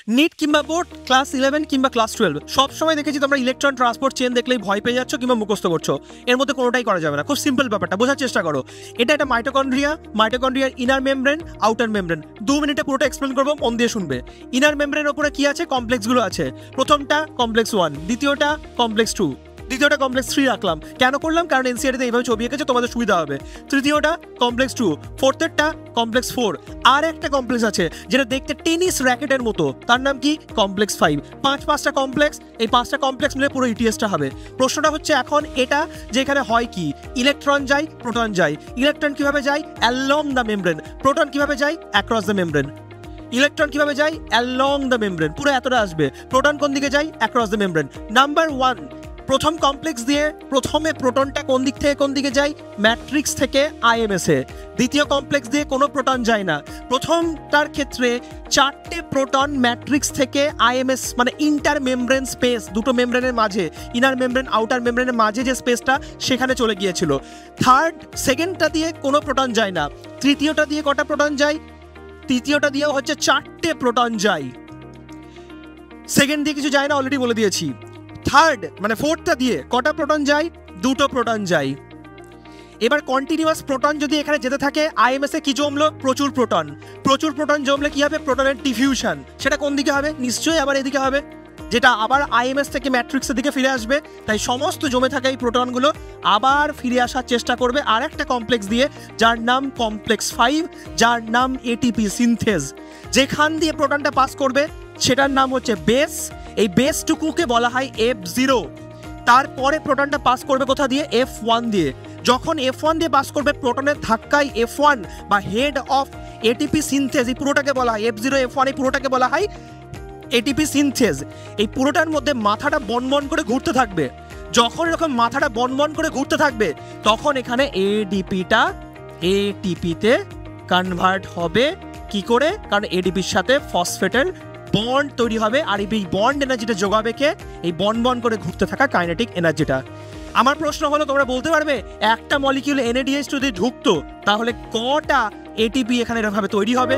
NEET কিংবা board class 11 কিংবা class 12 সব সময় দেখেছি তোমরা ইলেকট্রন ট্রান্সপোর্ট চেন দেখলেই ভয় পেয়ে যাচ্ছ কিংবা মুখস্থ করছো। এর মধ্যে কোনোটাই করা যাবে না। খুব সিম্পল ব্যাপারটা বোঝার চেষ্টা করো। এটা একটা মাইটোকন্ড্রিয়ার ইনার মেমব্রেন, আউটার মেমব্রেন। 2 মিনিটে পুরোটা এক্সপ্লেন করবো, মন দিয়ে শুনবে। ইনার মেমব্রেনের উপরে কি আছে? কমপ্লেক্সগুলো আছে। প্রথমটা কমপ্লেক্স 1, দ্বিতীয়টা কমপ্লেক্স 2, দ্বিতীয়টা কমপ্লেক্স 3 রাখলাম। কেন করলাম? কারণ এনসিআরটিতে এইভাবে ছবি এঁকেছে, তোমাদের সুবিধা হবে। তৃতীয়টা কমপ্লেক্স 2, ফোর্থেরটা কমপ্লেক্স 4, আর একটা কমপ্লেক্স আছে যেটা দেখতে টেনিস র্যাকেটের মতো, তার নাম কি? কমপ্লেক্স 5। পাঁচটা কমপ্লেক্স, এই 5টা কমপ্লেক্স মিলে পুরো ইটিএসটা হবে। প্রশ্নটা হচ্ছে এখন এটা যে এখানে হয় কি, ইলেকট্রন যায়, প্রোটন যায়। ইলেকট্রন কিভাবে যায়? Along the membrane. প্রোটন কিভাবে যায়? Across the membrane. ইলেকট্রন কিভাবে যায়? Along the membrane. পুরো এতটা আসবে। প্রোটন কোন দিকে যায়? Across the membrane. নাম্বার 1, প্রথম কমপ্লেক্স দিয়ে প্রথমে প্রোটনটা কোন দিক থেকে কোন দিকে যায়? ম্যাট্রিক্স থেকে আইএমএস এ। দ্বিতীয় কমপ্লেক্স দিয়ে কোনো প্রোটন যায় না। প্রথমটার ক্ষেত্রে 4টে প্রোটন ম্যাট্রিক্স থেকে আইএমএস মানে ইন্টার মেমব্রেন স্পেস, দুটো মেমব্রেনের মাঝে, ইনার মেমব্রেন আউটার মেমব্রেনের মাঝে যে স্পেসটা সেখানে চলে গিয়েছিল। সেকেন্ডটা দিয়ে কোনো প্রোটন যায় না। তৃতীয়টা দিয়ে কটা প্রোটন যায়? তৃতীয়টা দিয়েও হচ্ছে 4টে প্রোটন যায়। সেকেন্ড দিয়ে কিছু যায় না, অলরেডি বলে দিয়েছি। থার্ড মানে ফোর্থটা দিয়ে কটা প্রোটন যায়? 2টো প্রোটন যায়। এবার কন্টিনিউয়াস প্রোটন যদি এখানে যেতে থাকে, আইএমএস এ কি জমলো? প্রচুর প্রোটন। প্রচুর প্রোটন জমলে কি হবে? প্রোটনের ডিফিউশন। সেটা কোন দিকে হবে? নিশ্চয়ই আবার এদিকে হবে, যেটা আবার আইএমএস থেকে ম্যাট্রিক্সের দিকে ফিরে আসবে। তাই সমস্ত জমে থাকা এই প্রোটনগুলো আবার ফিরে আসার চেষ্টা করবে আর একটা কমপ্লেক্স দিয়ে, যার নাম কমপ্লেক্স 5, যার নাম এটিপি সিনথেজ। যেখান দিয়ে প্রোটনটা পাস করবে সেটার নাম হচ্ছে বেস। এই বেসটুকুকে বলা হয় F0। তারপরে প্রোটনটা পাস করবে কোথা দিয়ে? F1 দিয়ে। যখন F1 দিয়ে পাস করবে, প্রোটনের ধাক্কায় F1 বা হেড অফ এটিপি সিনথেজ, এই পুরোটাকে বলা হয় F0 F1, এই পুরোটাকে বলা হয় এটিপি সিনথেজ। এই পুরোটার মধ্যে মাথাটা বনবন করে ঘুরতে থাকবে। যখন এরকম মাথাটা বনবন করে ঘুরতে থাকবে, তখন এখানে এডিপিটা এটিপিতে কনভার্ট হবে। কি করে? কারণ এডিপির সাথে ফসফেটের বন্ড তৈরি হবে, আর এই বন্ড এনার্জিটা যোগাবে কে? এই বন করে ঘুরতে থাকা কাইনেটিক এনার্জিটা। আমার প্রশ্ন হলো, তোমরা বলতে পারবে একটা মলিকিউল NADH যদি ঢুকতো তাহলে কটা এটিপি এখানে এরকমভাবে তৈরি হবে?